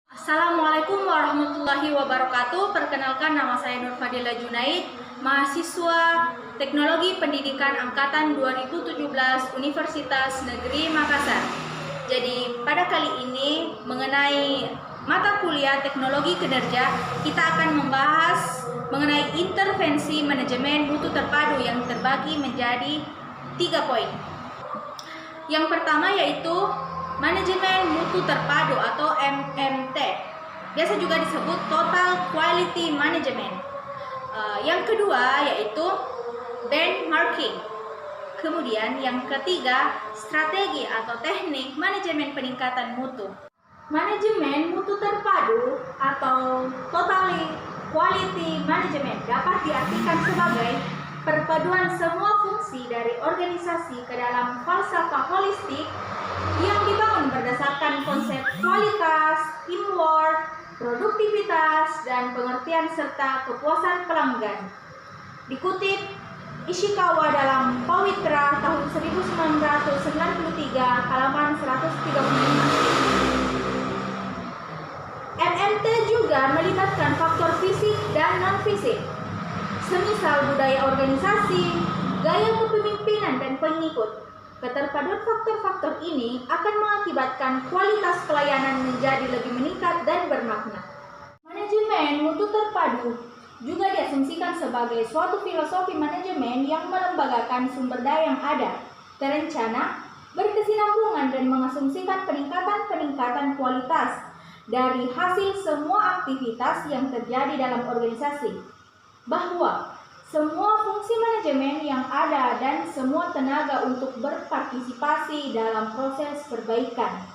Assalamualaikum warahmatullahi wabarakatuh. Perkenalkan, nama saya Nur Fadila Junaid, mahasiswa Teknologi Pendidikan Angkatan 2017 Universitas Negeri Makassar. Jadi pada kali ini mengenai mata kuliah Teknologi Kinerja, kita akan membahas mengenai intervensi manajemen mutu terpadu yang terbagi menjadi 3 poin. Yang pertama yaitu manajemen mutu terpadu atau MMT, biasa juga disebut Total Quality Management. Yang kedua yaitu benchmarking. Kemudian yang ketiga, strategi atau teknik manajemen peningkatan mutu. Manajemen mutu terpadu atau Total Quality Management dapat diartikan sebagai perpaduan semua fungsi dari organisasi ke dalam falsafah holistik yang dibangun berdasarkan konsep kualitas, teamwork, produktivitas, dan pengertian serta kepuasan pelanggan. Dikutip Ishikawa dalam Pawitra tahun 1993 halaman 135. MMT juga melibatkan faktor fisik dan non-fisik, semisal budaya organisasi, gaya kepemimpinan dan pengikut. Keterpaduan faktor-faktor ini akan mengakibatkan kualitas pelayanan menjadi lebih meningkat dan bermakna. Manajemen mutu terpadu juga diasumsikan sebagai suatu filosofi manajemen yang melembagakan sumber daya yang ada, terencana, berkesinambungan dan mengasumsikan peningkatan kualitas dari hasil semua aktivitas yang terjadi dalam organisasi, bahwa semua fungsi manajemen yang ada dan semua tenaga untuk berpartisipasi dalam proses perbaikan.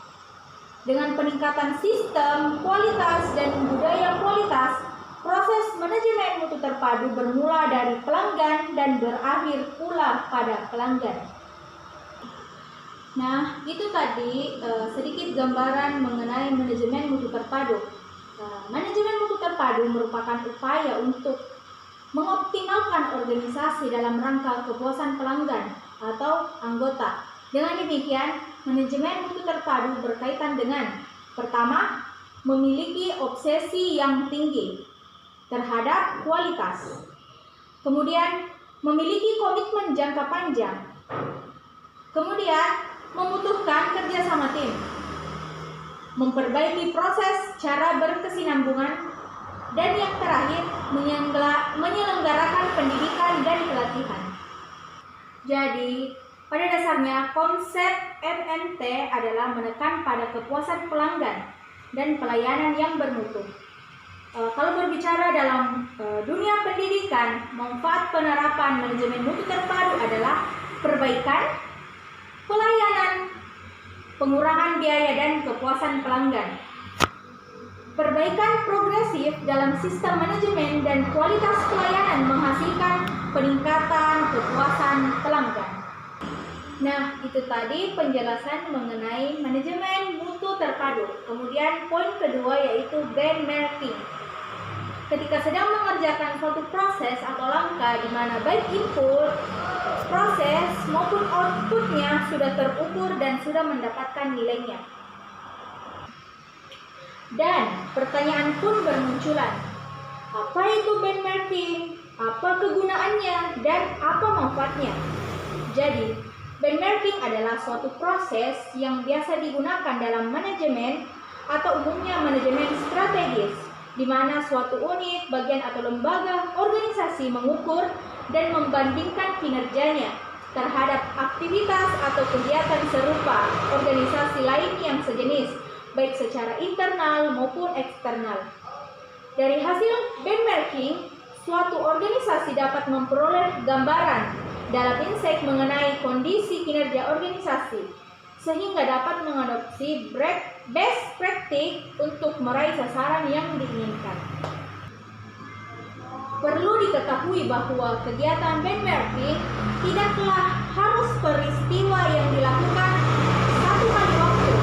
Dengan peningkatan sistem, kualitas, dan budaya kualitas, proses manajemen mutu terpadu bermula dari pelanggan dan berakhir pula pada pelanggan. Nah, itu tadi sedikit gambaran mengenai manajemen mutu terpadu. Manajemen mutu terpadu merupakan upaya untuk mengoptimalkan organisasi dalam rangka kepuasan pelanggan atau anggota. Dengan demikian, manajemen mutu terpadu berkaitan dengan: pertama, memiliki obsesi yang tinggi terhadap kualitas. Kemudian, memiliki komitmen jangka panjang. Kemudian, membutuhkan kerjasama tim. Memperbaiki proses cara berkesinambungan. Dan yang terakhir, menyelenggarakan pendidikan dan pelatihan. Jadi, pada dasarnya konsep MMT adalah menekan pada kepuasan pelanggan dan pelayanan yang bermutu. Kalau berbicara dalam dunia pendidikan, manfaat penerapan manajemen mutu terpadu adalah perbaikan, pelayanan, pengurangan biaya dan kepuasan pelanggan. Perbaikan progresif dalam sistem manajemen dan kualitas pelayanan menghasilkan peningkatan kepuasan pelanggan. Nah, itu tadi penjelasan mengenai manajemen mutu terpadu. Kemudian poin kedua yaitu benchmarking. Ketika sedang mengerjakan suatu proses atau langkah di mana baik input, proses maupun outputnya sudah terukur dan sudah mendapatkan nilainya. Dan pertanyaan pun bermunculan, apa itu benchmarking, apa kegunaannya, dan apa manfaatnya? Jadi, benchmarking adalah suatu proses yang biasa digunakan dalam manajemen atau umumnya manajemen strategis, di mana suatu unit, bagian atau lembaga organisasi mengukur dan membandingkan kinerjanya terhadap aktivitas atau kegiatan serupa organisasi lain yang sejenis, baik secara internal maupun eksternal. Dari hasil benchmarking, suatu organisasi dapat memperoleh gambaran dalam insight mengenai kondisi kinerja organisasi, sehingga dapat mengadopsi best practice untuk meraih sasaran yang diinginkan. Perlu diketahui bahwa kegiatan benchmarking tidaklah harus peristiwa yang dilakukan satu kali waktu,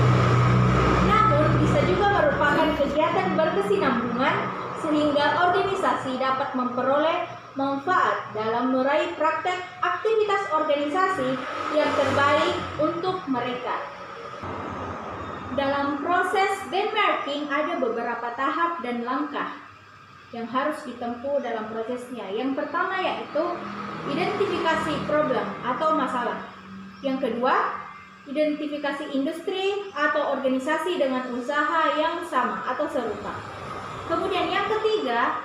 bisa juga merupakan kegiatan berkesinambungan sehingga organisasi dapat memperoleh manfaat dalam meraih praktek aktivitas organisasi yang terbaik untuk mereka. dalam proses benchmarking ada beberapa tahap dan langkah yang harus ditempuh dalam prosesnya. Yang pertama yaitu identifikasi problem atau masalah. Yang kedua, identifikasi industri atau organisasi dengan usaha yang sama atau serupa. Kemudian yang ketiga,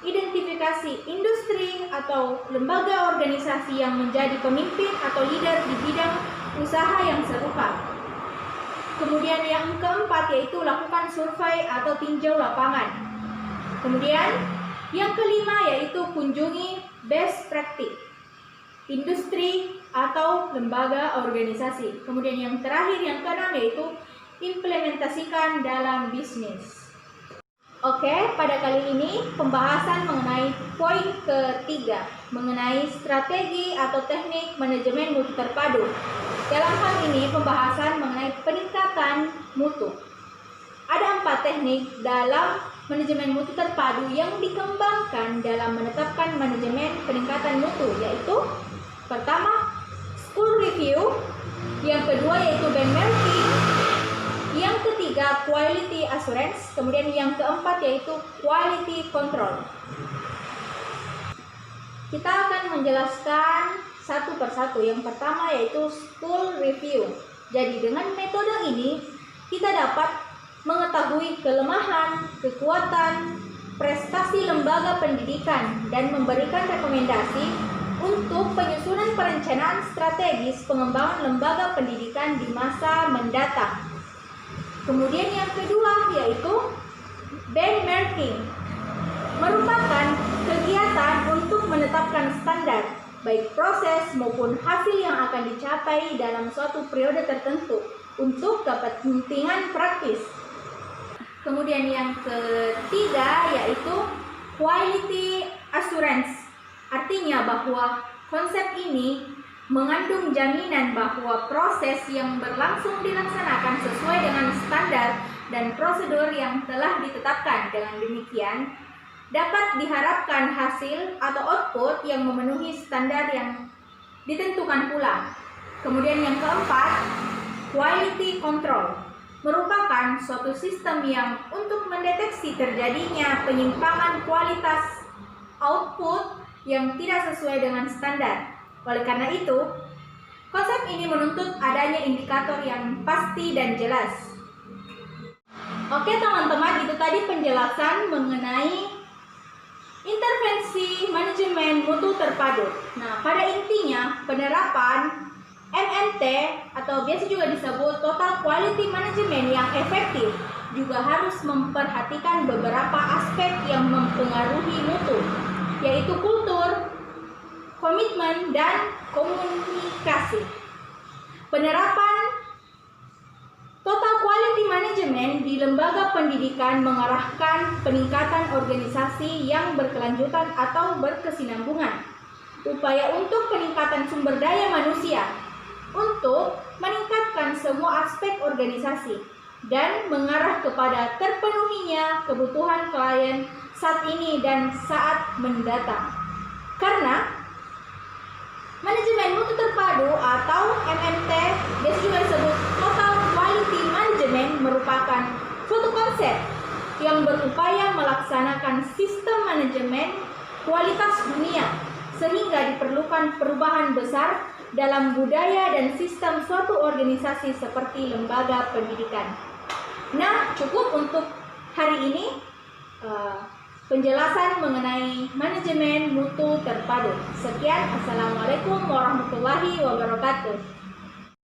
identifikasi industri atau lembaga organisasi yang menjadi pemimpin atau leader di bidang usaha yang serupa. Kemudian yang keempat yaitu lakukan survei atau tinjau lapangan. Kemudian yang kelima yaitu kunjungi best practice, industri atau lembaga organisasi. Kemudian yang terakhir yang keenam yaitu implementasikan dalam bisnis. Oke, pada kali ini pembahasan mengenai poin ketiga, mengenai strategi atau teknik manajemen mutu terpadu. Dalam hal ini pembahasan mengenai peningkatan mutu. Ada 4 teknik dalam manajemen mutu terpadu yang dikembangkan dalam menetapkan manajemen peningkatan mutu, yaitu pertama, school review, yang kedua yaitu benchmarking, yang ketiga quality assurance, kemudian yang keempat yaitu quality control. Kita akan menjelaskan satu persatu. Yang pertama yaitu school review. Jadi dengan metode ini kita dapat mengetahui kelemahan, kekuatan, prestasi lembaga pendidikan dan memberikan rekomendasi untuk penyusunan perencanaan strategis pengembangan lembaga pendidikan di masa mendatang. Kemudian yang kedua yaitu benchmarking, merupakan kegiatan untuk menetapkan standar baik proses maupun hasil yang akan dicapai dalam suatu periode tertentu untuk kepentingan praktis. Kemudian yang ketiga yaitu quality assurance, artinya bahwa konsep ini mengandung jaminan bahwa proses yang berlangsung dilaksanakan sesuai dengan standar dan prosedur yang telah ditetapkan. Dengan demikian dapat diharapkan hasil atau output yang memenuhi standar yang ditentukan pula. Kemudian yang keempat, quality control, merupakan suatu sistem yang untuk mendeteksi terjadinya penyimpangan kualitas output yang tidak sesuai dengan standar. Oleh karena itu, konsep ini menuntut adanya indikator yang pasti dan jelas. Oke teman-teman, itu tadi penjelasan mengenai intervensi manajemen mutu terpadu. Nah, pada intinya penerapan MMT atau biasa juga disebut Total Quality Management yang efektif juga harus memperhatikan beberapa aspek yang mempengaruhi mutu, yaitu kultur, komitmen, dan komunikasi. Penerapan Total Quality Management di lembaga pendidikan mengarahkan peningkatan organisasi yang berkelanjutan atau berkesinambungan. Upaya untuk peningkatan sumber daya manusia untuk meningkatkan semua aspek organisasi dan mengarah kepada terpenuhinya kebutuhan klien saat ini dan saat mendatang. Karena manajemen mutu terpadu atau MMT biasa juga disebut Total Quality Management merupakan suatu konsep yang berupaya melaksanakan sistem manajemen kualitas dunia sehingga diperlukan perubahan besar dalam budaya dan sistem suatu organisasi seperti lembaga pendidikan. Nah, cukup untuk hari ini penjelasan mengenai manajemen mutu terpadu. Sekian, Assalamualaikum warahmatullahi wabarakatuh.